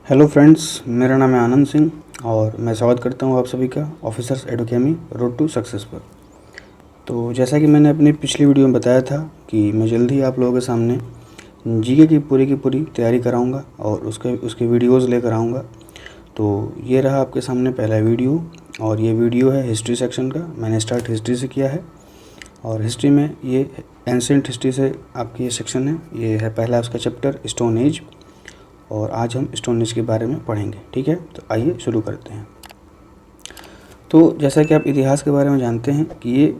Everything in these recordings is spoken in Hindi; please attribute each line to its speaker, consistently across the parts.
Speaker 1: हेलो फ्रेंड्स, मेरा नाम है आनंद सिंह और मैं स्वागत करता हूं आप सभी का ऑफिसर्स एडोकेमी रोड टू सक्सेस पर। तो जैसा कि मैंने अपनी पिछली वीडियो में बताया था कि मैं जल्द ही आप लोगों के सामने जीके की पूरी तैयारी कराऊंगा और उसके वीडियोस लेकर आऊँगा। तो ये रहा आपके सामने पहला वीडियो और ये वीडियो है हिस्ट्री सेक्शन का। मैंने स्टार्ट हिस्ट्री से किया है और हिस्ट्री में ये एंशिएंट हिस्ट्री से आपकी ये सेक्शन है। ये है पहला उसका चैप्टर स्टोन एज और आज हम स्टोन एज के बारे में पढ़ेंगे। ठीक है, तो आइए शुरू करते हैं। तो जैसा कि आप इतिहास के बारे में जानते हैं कि ये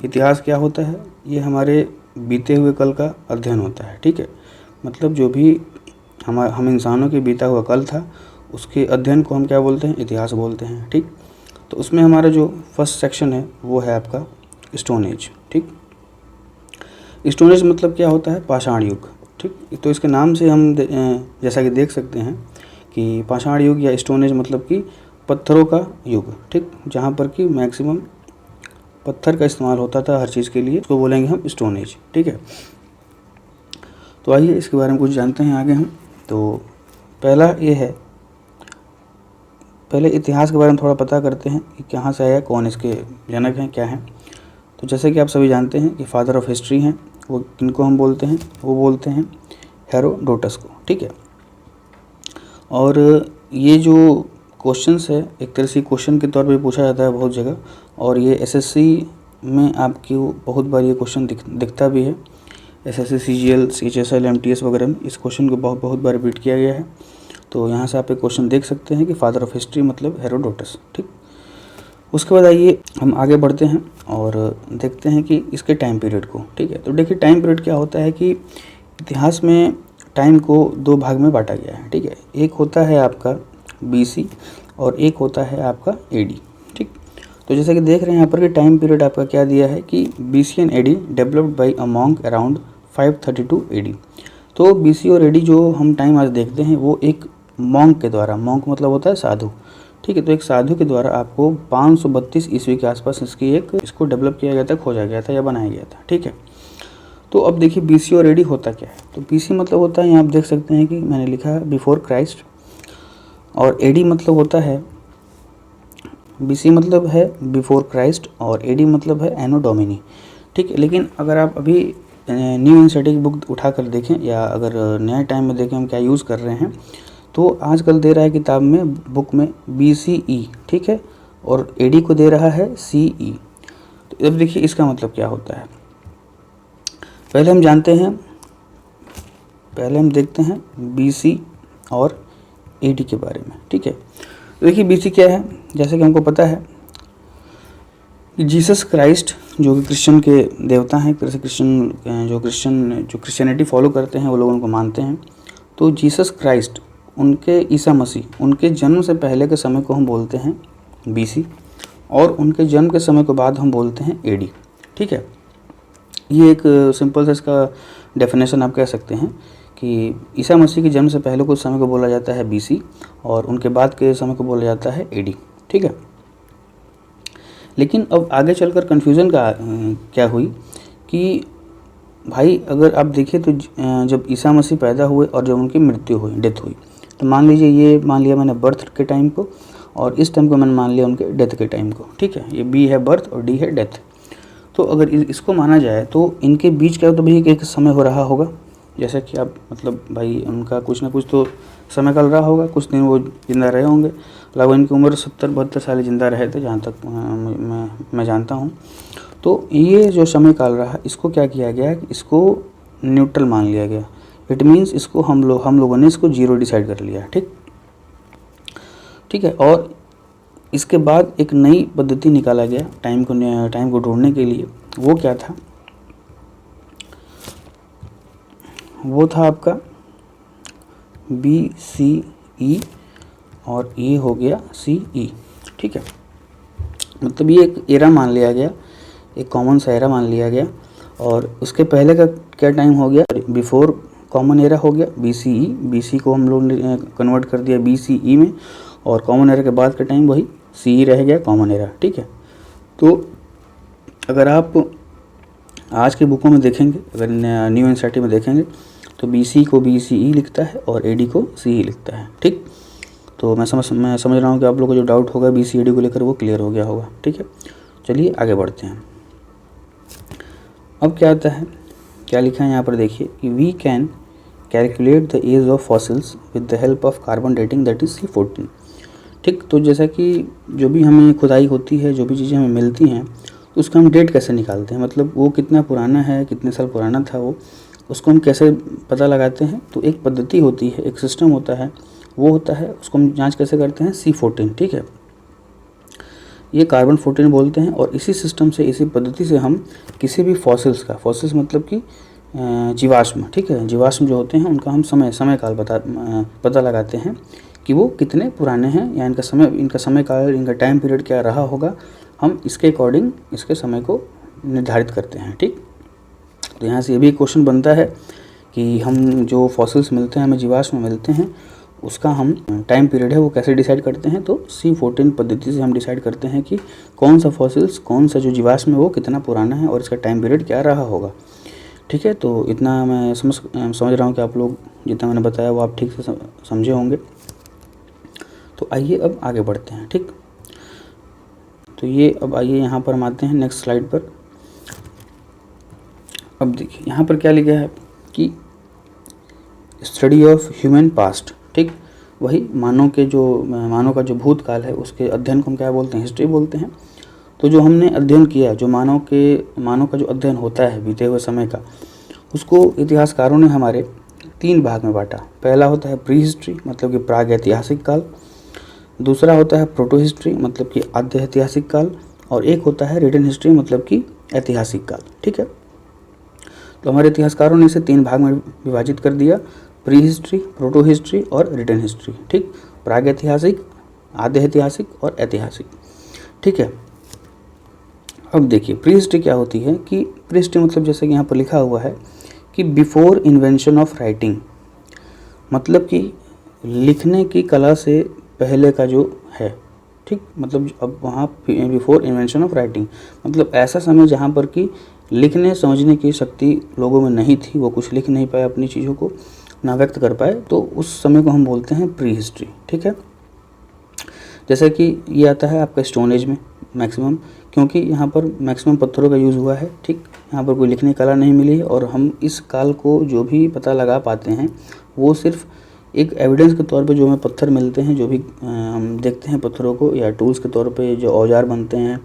Speaker 1: इतिहास क्या होता है, ये बीते हुए कल का अध्ययन होता है। ठीक है, मतलब जो भी हम इंसानों के बीता हुआ कल था उसके अध्ययन को हम क्या बोलते हैं, इतिहास बोलते हैं। ठीक, तो उसमें हमारा जो फर्स्ट सेक्शन है वो है आपका स्टोन एज। ठीक, स्टोन एज मतलब क्या होता है, पाषाण युग। ठीक, तो इसके नाम से हम जैसा कि देख सकते हैं कि पाषाण युग या स्टोन एज मतलब कि पत्थरों का युग। ठीक, जहाँ पर कि मैक्सिमम पत्थर का इस्तेमाल होता था हर चीज़ के लिए, उसको बोलेंगे हम स्टोन एज। ठीक है, तो आइए इसके बारे में कुछ जानते हैं आगे हम। तो पहला ये है, पहले इतिहास के बारे में थोड़ा पता करते हैं कि कहाँ से आया, कौन इसके जनक हैं, क्या हैं। तो जैसे कि आप सभी जानते हैं कि फादर ऑफ हिस्ट्री हैं वो किनको हम बोलते हैं, वो बोलते हैं हेरोडोटस को। ठीक है, और ये जो क्वेश्चंस है एक तरह से क्वेश्चन के तौर पे पूछा जाता है बहुत जगह, और ये एसएससी में आपको बहुत बार ये क्वेश्चन दिखता भी है। एसएससी, सीजीएल, सीएचएसएल, एमटीएस वगैरह में इस क्वेश्चन को बहुत बार रिपीट किया गया है। तो यहाँ से आप एक क्वेश्चन देख सकते हैं कि फादर ऑफ हिस्ट्री मतलब हेरोडोटस। ठीक, उसके बाद आइए हम आगे बढ़ते हैं और देखते हैं कि इसके टाइम पीरियड को। ठीक है, तो देखिए टाइम पीरियड क्या होता है कि इतिहास में टाइम को दो भाग में बांटा गया है। ठीक है, एक होता है आपका बीसी और एक होता है आपका एडी। ठीक, तो जैसे कि देख रहे हैं यहाँ पर कि टाइम पीरियड आपका क्या दिया है कि BC and AD developed by a monk around 532 AD. तो बीसी और एडी जो हम टाइम आज देखते हैं वो एक मॉन्क के द्वारा, मॉन्क मतलब होता है साधु। ठीक है, तो एक साधु के द्वारा आपको 532 ईस्वी के आसपास इसको डेवलप किया गया था, खोजा गया था या बनाया गया था। ठीक है, तो अब देखिए बीसी और एडी होता क्या है। तो बीसी मतलब होता है, यहाँ आप देख सकते हैं कि मैंने लिखा है बिफोर क्राइस्ट, और एडी मतलब होता है, बीसी मतलब है बिफोर क्राइस्ट और एडी मतलब है एनो डोमिनी। ठीक है, लेकिन अगर आप अभी न्यू एनसीईआरटी की बुक उठा कर देखें या अगर नए टाइम में देखें हम क्या यूज़ कर रहे हैं, तो आजकल दे रहा है किताब में, बुक में BCE। ठीक है, और एडी को दे रहा है CE। तो अब देखिए इसका मतलब क्या होता है, पहले हम देखते हैं BC और AD के बारे में। ठीक है, तो देखिए BC क्या है, जैसे कि हमको पता है कि जीसस क्राइस्ट जो कि क्रिश्चियन के देवता हैं, एक तरह से जो क्रिश्चियनिटी फॉलो करते हैं वो लोग उनको मानते हैं। तो जीसस क्राइस्ट, उनके ईसा मसीह, उनके जन्म से पहले के समय को हम बोलते हैं BC और उनके जन्म के समय के बाद हम बोलते हैं AD। ठीक है, ये एक सिंपल सा इसका डेफिनेशन आप कह सकते हैं कि ईसा मसीह के जन्म से पहले कुछ समय को बोला जाता है BC और उनके बाद के समय को बोला जाता है AD। ठीक है, लेकिन अब आगे चलकर कन्फ्यूज़न का क्या हुई कि भाई अगर आप देखिए तो जब ईसा मसीह पैदा हुए और जब उनकी मृत्यु हुई, डेथ हुई, तो मान लिया मैंने बर्थ के टाइम को और इस टाइम को मैंने मान लिया उनके डेथ के टाइम को। ठीक है, ये B है बर्थ और D है डेथ। तो अगर इसको माना जाए तो इनके बीच क्या, तो भाई एक समय हो रहा होगा, जैसा कि आप मतलब भाई उनका कुछ ना कुछ तो समय कल रहा होगा, कुछ दिन वो जिंदा रहे होंगे। लगभग इनकी उम्र 70-72 साल जिंदा रहे थे, जहाँ तक मैं जानता हूँ। तो ये जो समय काल रहा, इसको क्या किया गया, इसको न्यूट्रल मान लिया गया। इट मीन्स इसको हम लोगों ने इसको जीरो डिसाइड कर लिया। ठीक है, और इसके बाद एक नई पद्धति निकाला गया टाइम को ढूंढने के लिए। वो क्या था, वो था आपका BCE और ये हो गया CE। ठीक है, मतलब ये एक एरा मान लिया गया, एक कॉमन सा एरा मान लिया गया। और उसके पहले का क्या टाइम हो गया, बिफोर कॉमन एरा हो गया BCE। BC को हम लोग ने कन्वर्ट कर दिया BCE में, और कॉमन एरा के बाद का टाइम वही CE रह गया, कॉमन एरा। ठीक है, तो अगर आप आज के बुकों में देखेंगे, अगर न्यू एनसीईआरटी में देखेंगे तो BC को BCE लिखता है और AD को CE लिखता है। ठीक, तो मैं समझ रहा हूँ कि आप लोगों को जो डाउट होगा BCAD को लेकर वो क्लियर हो गया होगा। ठीक है, चलिए आगे बढ़ते हैं। अब क्या आता है, क्या लिखा है यहाँ पर देखिए कि we can calculate the age of fossils with the help of carbon dating that is C14। ठीक, तो जैसा कि जो भी हमें खुदाई होती है, जो भी चीज़ें हमें मिलती हैं, उसका हम डेट कैसे निकालते हैं, मतलब वो कितना पुराना है, कितने साल पुराना था वो, उसको हम कैसे पता लगाते हैं। तो एक पद्धति होती है, एक सिस्टम होता है, वो होता है, उसको हम जांच कैसे करते हैं, C14। ठीक है, ये कार्बन 14 बोलते हैं। और इसी सिस्टम से, इसी पद्धति से हम किसी भी फॉसिल्स का, फॉसिल्स मतलब कि जीवाश्म, ठीक है, जीवाश्म जो होते हैं उनका हम समय काल पता लगाते हैं कि वो कितने पुराने हैं, या इनका समय काल, इनका टाइम पीरियड क्या रहा होगा, हम इसके अकॉर्डिंग इसके समय को निर्धारित करते हैं। ठीक, तो यहाँ से ये भी क्वेश्चन बनता है कि हम जो फॉसिल्स मिलते हैं, हमें जीवाश्म मिलते हैं, उसका हम टाइम पीरियड है वो कैसे डिसाइड करते हैं। तो C14 पद्धति से हम डिसाइड करते हैं कि कौन सा फॉसिल्स, कौन सा जो जीवाश्म है वो कितना पुराना है और इसका टाइम पीरियड क्या रहा होगा। ठीक है, तो इतना मैं समझ रहा हूँ कि आप लोग जितना मैंने बताया वो आप ठीक से समझे होंगे। तो आइए अब आगे बढ़ते हैं। ठीक, तो ये अब आइए यहाँ पर हम आते हैं नेक्स्ट स्लाइड पर। अब देखिए यहाँ पर क्या लिखा है कि स्टडी ऑफ ह्यूमन पास्ट। ठीक, वही मानव का जो भूतकाल है उसके अध्ययन को हम क्या बोलते हैं, हिस्ट्री बोलते हैं। तो जो हमने अध्ययन किया, जो मानव का जो अध्ययन होता है बीते हुए समय का, उसको इतिहासकारों ने हमारे 3 भाग में बांटा। पहला होता है प्री हिस्ट्री, मतलब कि प्राग ऐतिहासिक काल। दूसरा होता है प्रोटो हिस्ट्री, मतलब कि आद्य ऐतिहासिक काल। और एक होता है रिटन हिस्ट्री, मतलब कि ऐतिहासिक काल। ठीक है, तो हमारे इतिहासकारों ने इसे 3 भाग में विभाजित कर दिया, प्री हिस्ट्री, प्रोटो हिस्ट्री और रिटन हिस्ट्री। ठीक, प्राग ऐतिहासिक, आद्य ऐतिहासिक और ऐतिहासिक। ठीक है, अब देखिए प्री हिस्ट्री क्या होती है कि प्री हिस्ट्री मतलब जैसे कि यहाँ पर लिखा हुआ है कि बिफोर इन्वेंशन ऑफ राइटिंग, मतलब कि लिखने की कला से पहले का जो है। ठीक, मतलब अब वहाँ बिफोर इन्वेंशन ऑफ राइटिंग मतलब ऐसा समय जहाँ पर कि लिखने समझने की शक्ति लोगों में नहीं थी, वो कुछ लिख नहीं पाए, अपनी चीज़ों को ना व्यक्त कर पाए, तो उस समय को हम बोलते हैं प्री हिस्ट्री। ठीक है, जैसे कि ये आता है आपका स्टोन एज में मैक्सिमम, क्योंकि यहाँ पर मैक्सिमम पत्थरों का यूज़ हुआ है। ठीक, यहाँ पर कोई लिखने की कला नहीं मिली और हम इस काल को जो भी पता लगा पाते हैं वो सिर्फ एक एविडेंस के तौर पे, जो हमें पत्थर मिलते हैं, जो भी हम देखते हैं पत्थरों को, या टूल्स के तौर पे जो औजार बनते हैं।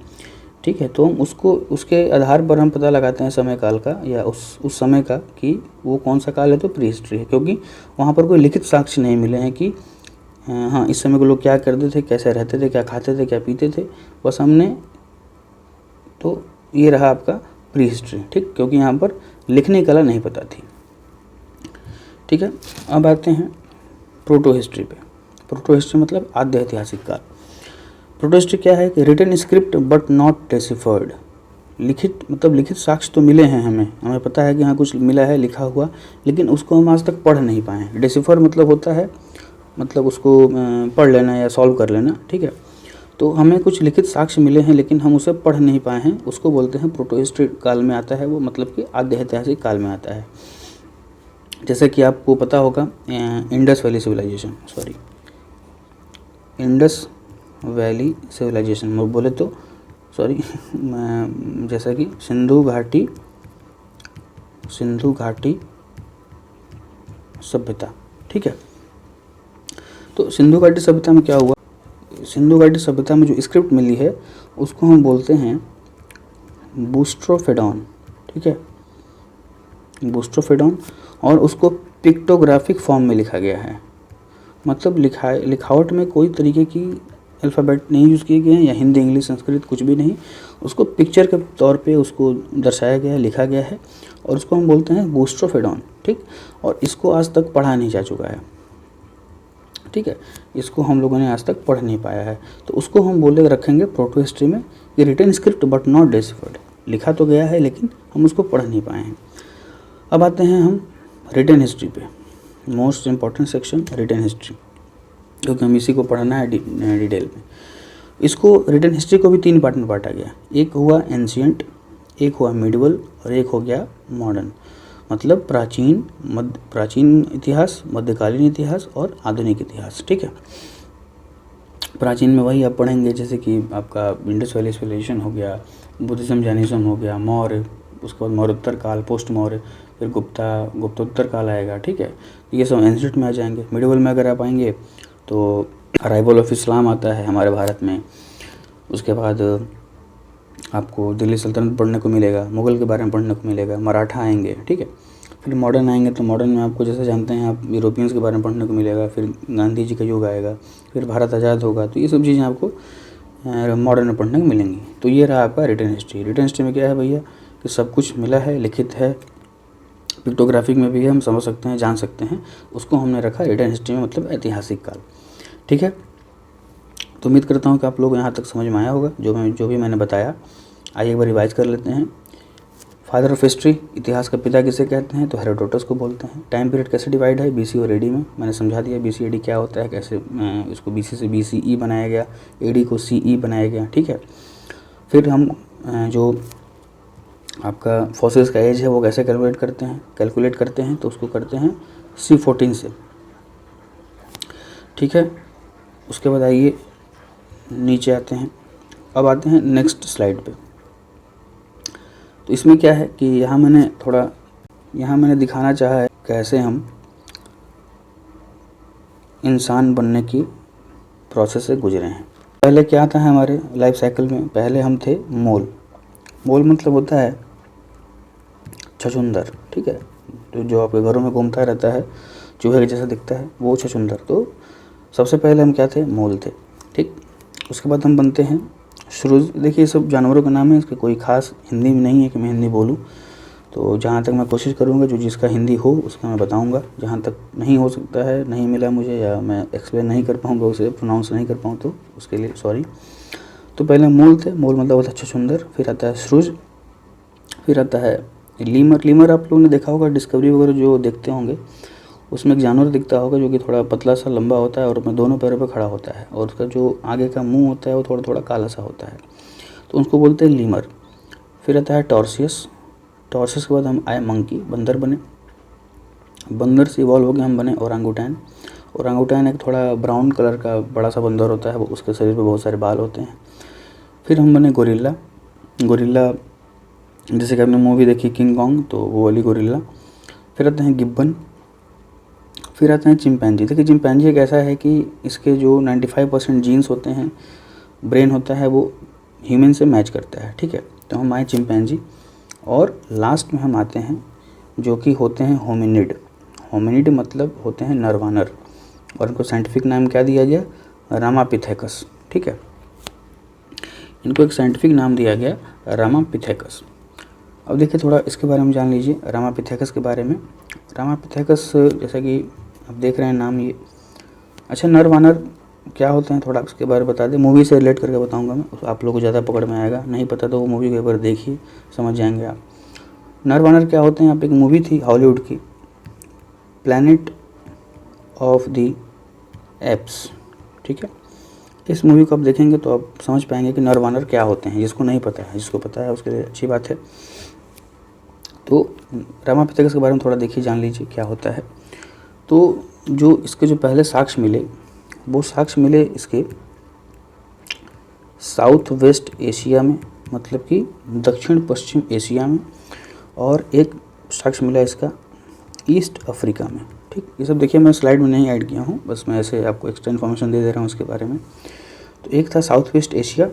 Speaker 1: ठीक है, तो हम उसके आधार पर हम पता लगाते हैं समय काल का, या उस समय का कि वो कौन सा काल है, तो प्री हिस्ट्री है। क्योंकि वहाँ पर कोई लिखित साक्ष्य नहीं मिले हैं कि हाँ इस समय के लोग क्या करते थे, कैसे रहते थे, क्या खाते थे, क्या पीते थे, बस हमने, तो ये रहा आपका प्री हिस्ट्री। ठीक, क्योंकि यहाँ पर लिखने की कला नहीं पता थी। ठीक है, अब आते हैं प्रोटो हिस्ट्री पे। प्रोटो हिस्ट्री मतलब आद्य ऐतिहासिक काल। प्रोटो हिस्ट्री क्या है कि written script but not deciphered, लिखित साक्ष्य तो मिले हैं, हमें पता है कि हाँ कुछ मिला है लिखा हुआ, लेकिन उसको हम आज तक पढ़ नहीं पाए हैं। डेसिफर मतलब होता है, मतलब उसको पढ़ लेना या सॉल्व कर लेना। ठीक है, तो हमें कुछ लिखित साक्ष्य मिले हैं लेकिन हम उसे पढ़ नहीं पाए हैं, उसको बोलते हैं प्रोटो हिस्ट्री काल में आता है वो, मतलब कि आद्य ऐतिहासिक काल में आता है। जैसे कि आपको पता होगा इंडस वैली सिविलाइजेशन बोले तो जैसा कि सिंधु घाटी सभ्यता। ठीक है, तो सिंधु घाटी सभ्यता में क्या हुआ, सिंधु घाटी सभ्यता में जो स्क्रिप्ट मिली है उसको हम बोलते हैं बूस्ट्रोफेडॉन। ठीक है, बूस्ट्रोफेडॉन, और उसको पिक्टोग्राफिक फॉर्म में लिखा गया है, मतलब लिखावट में कोई तरीके की अल्फ़ाबेट नहीं यूज़ किए गए हैं, या हिंदी इंग्लिश संस्कृत कुछ भी नहीं, उसको पिक्चर के तौर पे उसको दर्शाया गया है, लिखा गया है, और उसको हम बोलते हैं बूस्ट्रोफेडॉन। ठीक, और इसको आज तक पढ़ा नहीं जा चुका है। ठीक है, इसको हम लोगों ने आज तक पढ़ नहीं पाया है, तो उसको हम रखेंगे प्रोटो हिस्ट्री में कि written script but not deciphered, लिखा तो गया है लेकिन हम उसको पढ़ नहीं पाए हैं। अब आते हैं हम रिटन हिस्ट्री पे, most important section written history, क्योंकि हम इसी को पढ़ना है डिटेल में। इसको रिटन हिस्ट्री को भी 3 पार्ट में बांटा गया, एक हुआ एंशिएंट, एक हुआ मिडिवल और एक हो गया मॉडर्न। मतलब प्राचीन इतिहास, मध्यकालीन इतिहास और आधुनिक इतिहास। ठीक है, प्राचीन में वही आप पढ़ेंगे जैसे कि आपका इंडस वैली सिविलाइजेशन हो गया, बुद्धिज्म जैनिज्म हो गया, मौर्य, उसके बाद मौर्योत्तर काल, पोस्ट मौर्य, फिर गुप्तोत्तर काल आएगा। ठीक है, ये सब एंशिएंट में आ जाएंगे। मिडिवल में अगर आप आएंगे तो अराइवल ऑफ इस्लाम आता है हमारे भारत में। उसके बाद आपको दिल्ली सल्तनत पढ़ने को मिलेगा, मुग़ल के बारे में पढ़ने को मिलेगा, मराठा आएंगे। ठीक है, फिर मॉडर्न आएंगे तो मॉडर्न में आपको जैसे जानते हैं आप यूरोपियंस के बारे में पढ़ने को मिलेगा, फिर गांधी जी का युग आएगा, फिर भारत आज़ाद होगा। तो ये सब चीज़ें आपको मॉडर्न में पढ़ने को मिलेंगी। तो ये रहा आपका रिटन हिस्ट्री। रिटन हिस्ट्री में क्या है भैया कि सब कुछ मिला है, लिखित है, पिक्टोग्राफिक में भी है, हम समझ सकते हैं, जान सकते हैं, उसको हमने रखा रिटन हिस्ट्री में, मतलब ऐतिहासिक काल। ठीक है, तो उम्मीद करता हूँ कि आप लोग यहाँ तक समझ में आया होगा जो भी मैंने बताया। आइए एक बार रिवाइज कर लेते हैं। फादर ऑफ हिस्ट्री, इतिहास का पिता किसे कहते हैं, तो हेरोडोटस को बोलते हैं। टाइम पीरियड कैसे डिवाइड है, बीसी और एडी में, मैंने समझा दिया बीसी एडी क्या होता है, कैसे इसको बीसी से बीसीई बनाया गया, एडी को सीई बनाया गया। ठीक है, फिर हम जो आपका फॉसिल्स का एज है वो कैसे कैलकुलेट करते हैं, तो उसको करते हैं C14 से। ठीक है, उसके बाद आइए नीचे आते हैं। अब आते हैं नेक्स्ट स्लाइड पे। तो इसमें क्या है कि यहाँ मैंने दिखाना चाहा है कैसे हम इंसान बनने की प्रोसेस से गुजरे हैं। पहले क्या था हमारे लाइफ साइकिल में, पहले हम थे मोल मतलब होता है छछूंदर। ठीक है, तो जो आपके घरों में घूमता रहता है, चूहे के जैसा दिखता है, वो छछूंदर। तो सबसे पहले हम क्या थे, मोल थे। ठीक, उसके बाद हम बनते हैं श्रूज। देखिए सब जानवरों का नाम है, इसके कोई खास हिंदी में नहीं है कि मैं हिंदी बोलूँ, तो जहाँ तक मैं कोशिश करूँगा जो जिसका हिंदी हो उसका मैं बताऊँगा। जहाँ तक नहीं हो सकता है, नहीं मिला मुझे, या मैं एक्सप्लेन नहीं कर पाऊँगा, उसे प्रोनाउंस नहीं कर पाऊँ, तो उसके लिए सॉरी। तो पहले मोल थे, मोल मतलब होता है छछूंदर। फिर आता है श्रूज, फिर आता है लीमर आप लोगों ने देखा होगा, डिस्कवरी वगैरह जो देखते होंगे, उसमें एक जानवर दिखता होगा जो कि थोड़ा पतला सा लंबा होता है और अपने दोनों पैरों पर खड़ा होता है, और उसका जो आगे का मुंह होता है वो थोड़ा थोड़ा काला सा होता है, तो उसको बोलते हैं लीमर। फिर आता है टॉर्सियस के बाद हम आए मंकी, बंदर बने। बंदर से इवॉल्व हो गए, हम बने ओरांगुटैन एक थोड़ा ब्राउन कलर का बड़ा सा बंदर होता है, वो उसके शरीर पे बहुत सारे बाल होते हैं। फिर हम बने गोरिल्ला, जैसे कि आपने मूवी देखी किंग कॉन्ग, तो वो वाली गोरिल्ला। फिर आते हैं गिब्बन, फिर आते हैं चिंपैंजी। देखिए चिंपैंजी एक ऐसा है कि इसके जो 95% जीन्स होते हैं, ब्रेन होता है, वो ह्यूमन से मैच करता है। ठीक है, तो हम आए चिंपैंजी, और लास्ट में हम आते हैं जो कि होते हैं होमिनिड मतलब होते हैं नरवानर, और इनको साइंटिफिक नाम क्या दिया गया, रामापिथेकस। ठीक है, इनको एक साइंटिफिक नाम दिया गया रामापिथेकस। अब देखिए थोड़ा इसके बारे में जान लीजिए, रामापिथेकस के बारे में। रामापिथेकस जैसा कि आप देख रहे हैं नाम ये। अच्छा, नरवानर क्या होते हैं थोड़ा इसके बारे में बता दें, मूवी से रिलेट करके बताऊंगा मैं, आप लोगों को ज़्यादा पकड़ में आएगा। नहीं पता तो वो मूवी को एक बार देखिए, समझ जाएंगे आप। नरवानर क्या होते हैं, यहाँ पे एक मूवी थी हॉलीवुड की, प्लैनेट ऑफ द एप्स। ठीक है, इस मूवी को आप देखेंगे तो आप समझ पाएंगे कि नरवानर क्या होते हैं। जिसको नहीं पता है, जिसको पता है उसके लिए अच्छी बात है। तो रामापिथेकस के बारे में थोड़ा देखिए, जान लीजिए क्या होता है। तो जो इसके जो पहले साक्ष्य मिले, वो साक्ष्य मिले इसके साउथ वेस्ट एशिया में, मतलब कि दक्षिण पश्चिम एशिया में, और एक साक्ष्य मिला इसका ईस्ट अफ्रीका में। ठीक, ये सब देखिए मैं स्लाइड में नहीं ऐड किया हूँ, बस मैं ऐसे आपको एक्स्ट्रा इन्फॉर्मेशन दे रहा हूँ उसके बारे में। तो एक था साउथ वेस्ट एशिया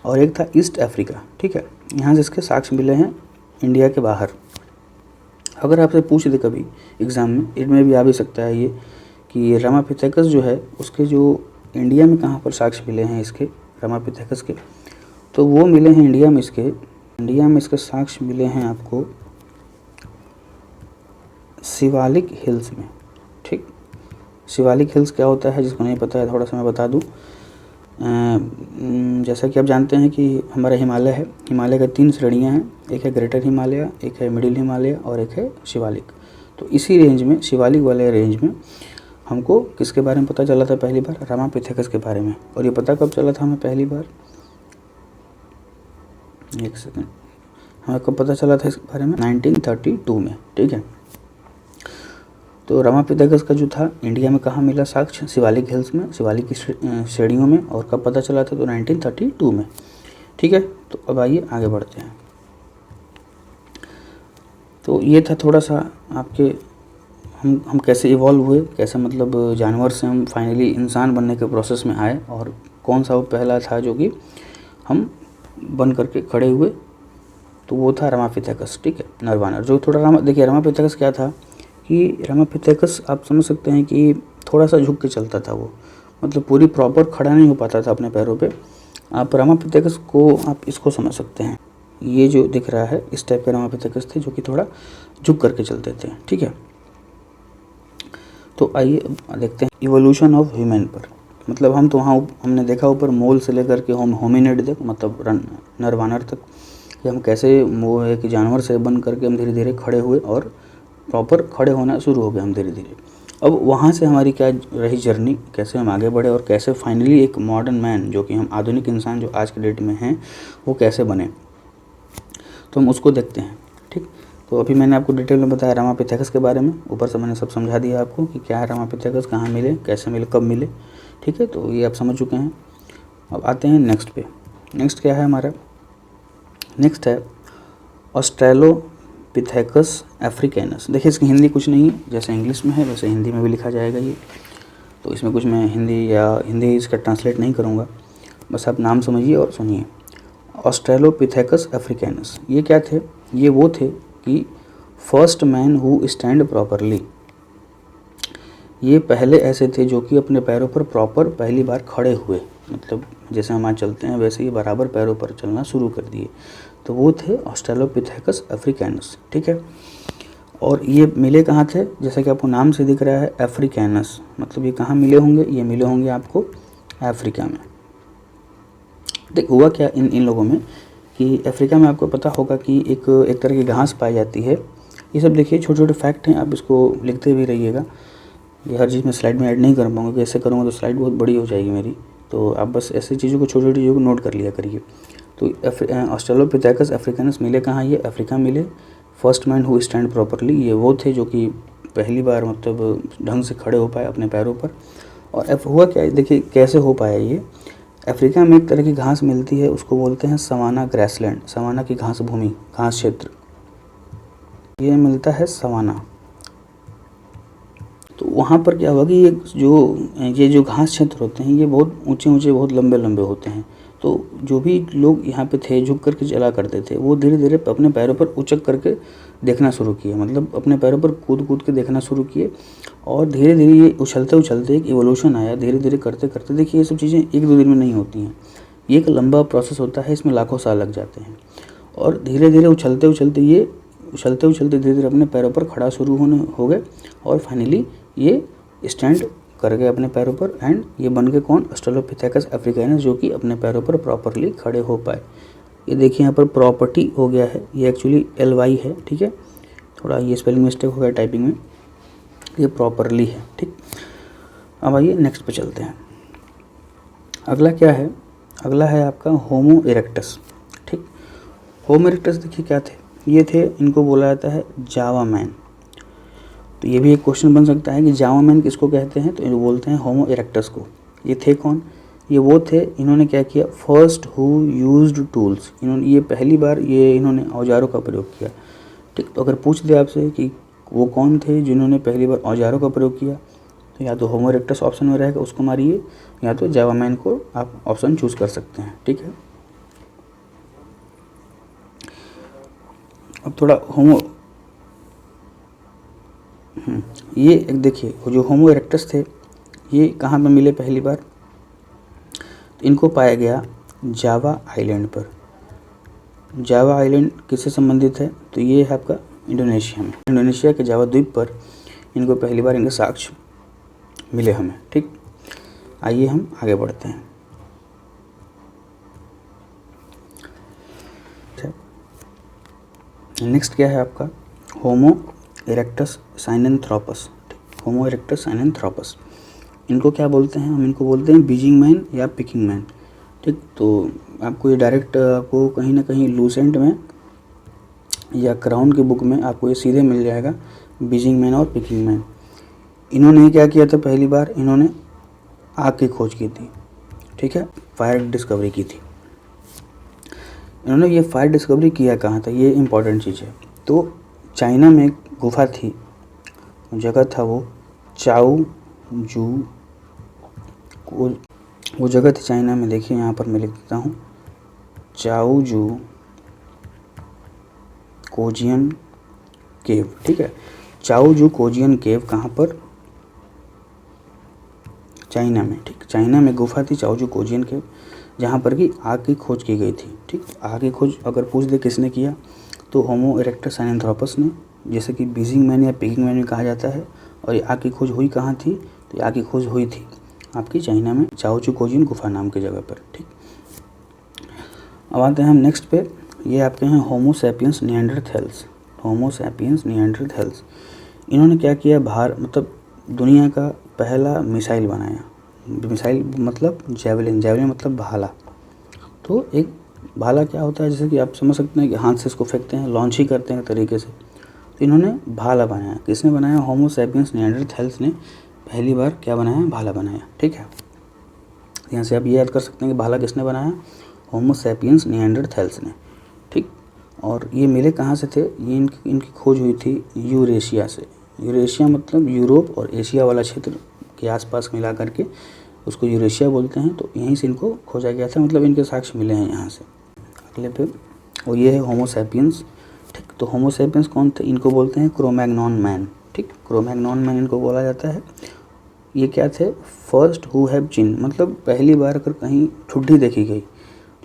Speaker 1: और एक था ईस्ट अफ्रीका। ठीक है, यहाँ से इसके साक्ष्य मिले हैं इंडिया के बाहर। अगर आपसे पूछ दे कभी एग्ज़ाम में, इनमें भी आ भी सकता है ये, कि रामापिथेकस जो है उसके जो इंडिया में कहाँ पर साक्ष्य मिले हैं इसके रामापिथेकस के, तो वो मिले हैं इंडिया में इसके साक्ष्य मिले हैं आपको शिवालिक हिल्स में। ठीक, शिवालिक हिल्स क्या होता है, जिसको नहीं पता है थोड़ा सा मैं बता दूं। जैसा कि आप जानते हैं कि हमारा हिमालय है, हिमालय का 3 श्रेणियां हैं, एक है ग्रेटर हिमालय, एक है मिडिल हिमालय और एक है शिवालिक। तो इसी रेंज में, शिवालिक वाले रेंज में हमको किसके बारे में पता चला था पहली बार, रामापिथेकस के बारे में। और ये पता कब चला था हमें पहली बार, एक सेकंड, हमें कब पता चला था इसके बारे में? 1932 में, ठीक है। तो रामापिथेकस का जो था इंडिया में कहाँ मिला साक्ष्य? शिवालिक हिल्स में, शिवालिक की श्रेणियों में। और कब पता चला था? तो 1932 में, ठीक है। तो अब आइए आगे बढ़ते हैं। तो ये था थोड़ा सा आपके हम कैसे इवॉल्व हुए, कैसे मतलब जानवर से हम फाइनली इंसान बनने के प्रोसेस में आए, और कौन सा वो पहला था जो कि हम बन करके खड़े हुए, तो वो था रामापिथेकस, ठीक है, नरवानर। जो थोड़ा देखिए रामापिथेकस क्या था कि रामापिथेकस आप समझ सकते हैं कि थोड़ा सा झुक के चलता था वो, मतलब पूरी प्रॉपर खड़ा नहीं हो पाता था अपने पैरों पे। आप रामापिथेकस को आप इसको समझ सकते हैं, ये जो दिख रहा है इस टाइप के रामापिथेकस थे जो कि थोड़ा झुक करके चलते थे, ठीक है। तो आइए देखते हैं इवोल्यूशन ऑफ ह्यूमन पर। मतलब हम तो वहाँ हमने देखा ऊपर मोल से लेकर के होमिनिड तक, मतलब नरवानर तक, कि हम कैसे वो एक जानवर से बन करके हम धीरे धीरे खड़े हुए और प्रॉपर खड़े होना शुरू हो गए हम धीरे धीरे। अब वहाँ से हमारी क्या रही जर्नी, कैसे हम आगे बढ़े और कैसे फाइनली एक मॉडर्न मैन जो कि हम आधुनिक इंसान जो आज के डेट में हैं वो कैसे बने, तो हम उसको देखते हैं, ठीक। तो अभी मैंने आपको डिटेल में बताया रामापिथेकस के बारे में, ऊपर से मैंने सब समझा दिया आपको कि क्या है रामापिथेकस, कहाँ मिले, कैसे मिले, कब मिले, ठीक है। तो ये आप समझ चुके हैं। अब आते हैं नेक्स्ट पे। नेक्स्ट क्या है हमारा? नेक्स्ट है ऑस्ट्रेलोपिथेकस अफ्रीकैनस। देखिए इसकी हिंदी कुछ नहीं है, जैसे इंग्लिश में है वैसे हिंदी में भी लिखा जाएगा ये, तो इसमें कुछ मैं हिंदी इसका ट्रांसलेट नहीं करूँगा, बस आप नाम समझिए और सुनिए। ऑस्ट्रेलोपिथेकस अफ्रीकैनस ये क्या थे? ये वो थे कि first man who stand properly. ये पहले ऐसे थे जो कि अपने पैरों पर प्रॉपर पहली बार खड़े हुए, मतलब जैसे हम आज चलते हैं वैसे ही बराबर पैरों पर चलना शुरू कर दिए, तो वो थे ऑस्ट्रेलोपिथेकस अफ्रीकैनस, ठीक है। और ये मिले कहाँ थे? जैसा कि आपको नाम से दिख रहा है अफ्रीकैनस, मतलब ये कहाँ मिले होंगे? ये मिले होंगे आपको अफ्रीका में। देख हुआ क्या इन लोगों में कि अफ्रीका में आपको पता होगा कि एक तरह की घास पाई जाती है। ये सब देखिए छोटे छोटे फैक्ट हैं, आप इसको लिखते भी रहिएगा। ये हर चीज़ में स्लाइड में ऐड नहीं कर पाऊँगा, कि ऐसे करूँगा तो स्लाइड बहुत बड़ी हो जाएगी मेरी, तो आप बस ऐसी चीज़ों को छोटी छोटी चीज़ों को नोट कर लिया करिए। तो ऑस्ट्रेलोपिथेकस अफ्रीकैनस मिले कहाँ? ये अफ्रीका मिले। First man who stand properly, ये वो थे जो कि पहली बार मतलब ढंग से खड़े हो पाए अपने पैरों पर। और हुआ क्या, देखिए कैसे हो पाया ये। अफ्रीका में एक तरह की घास मिलती है, उसको बोलते हैं सवाना ग्रासलैंड, सवाना की घास भूमि, घास क्षेत्र, ये मिलता है सवाना। तो वहाँ पर क्या हुआ कि ये जो घास क्षेत्र होते हैं ये बहुत ऊंचे ऊंचे बहुत लंबे लंबे होते हैं। तो जो भी लोग यहाँ पे थे झुक करके चला करते थे, वो धीरे धीरे अपने पैरों पर उचक करके देखना शुरू किए, मतलब अपने पैरों पर कूद कूद के देखना शुरू किए। और धीरे धीरे ये उछलते उछलते एक इवोल्यूशन आया, धीरे धीरे करते करते। देखिए ये सब चीज़ें एक दो दिन में नहीं होती हैं, ये एक लंबा प्रोसेस होता है, इसमें लाखों साल लग जाते हैं। और धीरे धीरे उछलते उछलते धीरे धीरे अपने पैरों पर खड़ा शुरू हो गए, और फाइनली ये स्टैंड कर गए अपने पैरों पर। एंड ये बन गए कौन? ऑस्ट्रेलोपिथेकस अफ्रीकैनस, जो कि अपने पैरों पर प्रॉपरली खड़े हो पाए। ये देखिए यहाँ पर प्रॉपर्टी हो गया है, ये एक्चुअली LY है, ठीक है, थोड़ा ये स्पेलिंग मिस्टेक हो गया टाइपिंग में, ये प्रॉपरली है, ठीक। अब आइए नेक्स्ट पे चलते हैं। अगला क्या है? अगला है आपका होमो इरेक्टस, ठीक। होमो इरेक्टस देखिए क्या थे? ये थे, इनको बोला जाता है जावा मैन। तो ये भी एक क्वेश्चन बन सकता है कि जावा मैन किसको कहते हैं? तो ये बोलते हैं होमो इरेक्टस को। ये थे कौन? ये वो थे, इन्होंने क्या किया? फर्स्ट हु यूज्ड टूल्स, ये पहली बार इन्होंने औजारों का प्रयोग किया, ठीक। तो अगर पूछ दे आपसे कि वो कौन थे जिन्होंने पहली बार औजारों का प्रयोग किया, तो या तो होमो इरेक्टस ऑप्शन में रहेगा, उसको मारिए, या तो जावा मैन को आप ऑप्शन चूज़ कर सकते हैं, ठीक है। अब थोड़ा ये एक देखिए, जो होमो इरेक्टस थे ये कहाँ पे मिले पहली बार? तो इनको पाया गया जावा आइलैंड पर। जावा आइलैंड किससे संबंधित है? तो ये है आपका इंडोनेशिया में, इंडोनेशिया के जावा द्वीप पर इनको पहली बार इनके साक्ष्य मिले हमें, ठीक। आइए हम आगे बढ़ते हैं। नेक्स्ट क्या है आपका? होमो इरेक्टस साइनेंथ्रोपस, होमो इरेक्टस साइनेंथ्रोपस। इनको क्या बोलते हैं? हम इनको बोलते हैं बीजिंग मैन या पिकिंग मैन, ठीक। तो आपको ये डायरेक्ट आपको कहीं ना कहीं लूसेंट में या क्राउन की बुक में आपको ये सीधे मिल जाएगा, बीजिंग मैन और पिकिंग मैन। इन्होंने क्या किया था, पहली बार इन्होंने आग की खोज की थी, ठीक है, फायर डिस्कवरी की थी। इन्होंने ये फायर डिस्कवरी किया कहाँ था, ये इम्पॉर्टेंट चीज़ है। तो चाइना में एक गुफा थी, जगह था वो चाओ जू, वो जगह थी चाइना में। देखिए यहाँ पर मैं लिख देता हूँ, चाओ जू कोजियन केव, ठीक है। चाओ जू कोजियन केव कहाँ पर, चाइना में, ठीक। चाइना में गुफा थी चाओ जू कोजियन केव, जहाँ पर कि आग की खोज की गई थी, ठीक। आग की खोज अगर पूछ दे किसने किया, तो होमो इरेक्टस साइनेंथ्रोपस ने, जैसे कि बीजिंग मैन या पिकिंग मैन भी कहा जाता है। और ये आग की खोज हुई कहाँ थी, तो ये आग की खोज हुई थी आपकी चाइना में, चाओ जू कोजियन गुफा नाम की जगह पर, ठीक। अब आते हैं हम नेक्स्ट पे, ये आपके हैं होमो सैपियंस निएंडरथैल्स। होमो सैपियंस निएंडरथैल्स, इन्होंने क्या किया, मतलब दुनिया का पहला मिसाइल बनाया। मिसाइल मतलब जैवलिन, जैवलिन मतलब भाला। तो एक भाला क्या होता है, जैसे कि आप समझ सकते हैं कि हाथ से इसको फेंकते हैं, लॉन्च ही करते हैं तरीके से। तो इन्होंने भाला बनाया। किसने बनाया, होमो सैपियंस निएंडरथैल्स ने पहली बार क्या बनाया, भाला बनाया, ठीक है। यहाँ से आप ये याद कर सकते हैं कि भाला किसने बनाया, होमो सैपियंस निएंडरथैल्स ने, ठीक। और ये मिले कहाँ से थे, ये इनकी खोज हुई थी यूरेशिया से। यूरेशिया मतलब यूरोप और एशिया वाला क्षेत्र के आसपास मिला करके उसको यूरेशिया बोलते हैं। तो यहीं से इनको खोजा गया था, मतलब इनके साक्ष्य मिले हैं यहाँ से। अगले पे, और ये है होमो सैपियंस, ठीक। तो होमो सैपियंस कौन थे, इनको बोलते हैं क्रोमैग्नॉन मैन, ठीक। क्रोमैग्नॉन मैन इनको बोला जाता है। ये क्या थे, फर्स्ट हु हैव चिन, मतलब पहली बार अगर कहीं ठुड्डी देखी गई,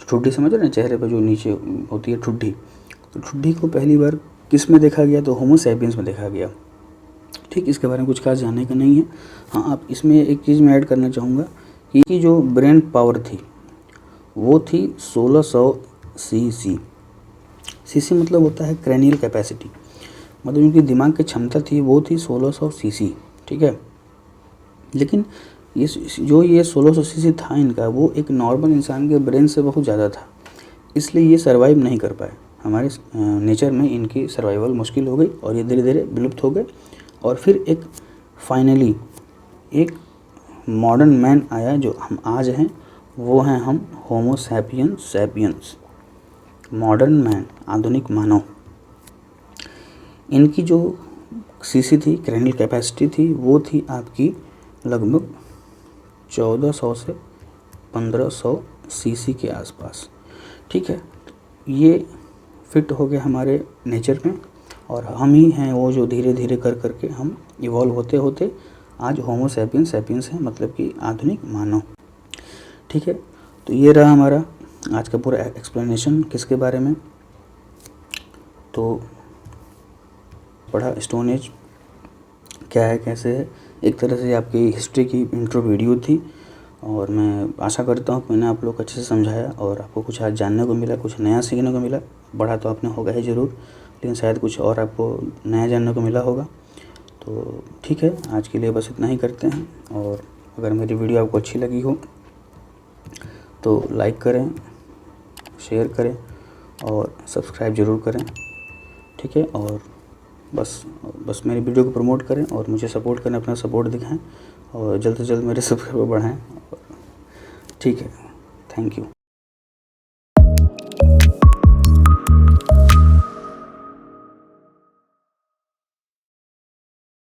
Speaker 1: ठुड्डी समझ रहे हैं, चेहरे पर जो नीचे होती है ठुड्डी, तो ठुड्डी को पहली बार किस में देखा गया, तो होमो सैपियंस में देखा गया, ठीक। इसके बारे में कुछ खास जानने का नहीं है। हाँ, आप इसमें एक चीज़ मैं ऐड करना चाहूँगा कि जो ब्रेन पावर थी वो थी 1600 सीसी। सीसी मतलब होता है क्रैनियल कैपेसिटी, मतलब उनकी दिमाग की क्षमता थी वो थी 1600 सीसी, ठीक है। लेकिन ये 1600 सीसी था इनका, वो एक नॉर्मल इंसान के ब्रेन से बहुत ज़्यादा था, इसलिए ये सर्वाइव नहीं कर पाए। हमारे नेचर में इनकी सर्वाइवल मुश्किल हो गई और ये धीरे धीरे विलुप्त हो गए। और फिर एक फाइनली एक मॉडर्न मैन आया जो हम आज हैं, वो हैं हम होमो सैपियंस, मॉडर्न मैन, आधुनिक मानव। इनकी जो सीसी थी, क्रैनियल कैपेसिटी थी, वो थी आपकी लगभग 1400 से 1500 सीसी के आसपास, ठीक है। ये फिट हो गए हमारे नेचर में, और हम ही हैं वो जो धीरे धीरे कर करके हम इवॉल्व होते होते आज होमो सैपियंस हैं, मतलब कि आधुनिक मानव, ठीक है। तो ये रहा हमारा आज का पूरा एक्सप्लेनेशन किसके बारे में। तो पढ़ा स्टोन एज क्या है, कैसे है, एक तरह से आपकी हिस्ट्री की इंट्रो वीडियो थी। और मैं आशा करता हूँ कि मैंने आप लोग को अच्छे से समझाया और आपको कुछ आज जानने को मिला, कुछ नया सीखने को मिला। बड़ा तो आपने होगा ही ज़रूर, लेकिन शायद कुछ और आपको नया जानने को मिला होगा। तो ठीक है, आज के लिए बस इतना ही करते हैं। और अगर मेरी वीडियो आपको अच्छी लगी हो तो लाइक करें, शेयर करें और सब्सक्राइब ज़रूर करें, ठीक है। और बस मेरी वीडियो को प्रमोट करें और मुझे सपोर्ट करें, अपना सपोर्ट दिखाएं और जल्द से जल्द मेरे सब्सक्राइबर बढ़ाएं, ठीक है। Thank you.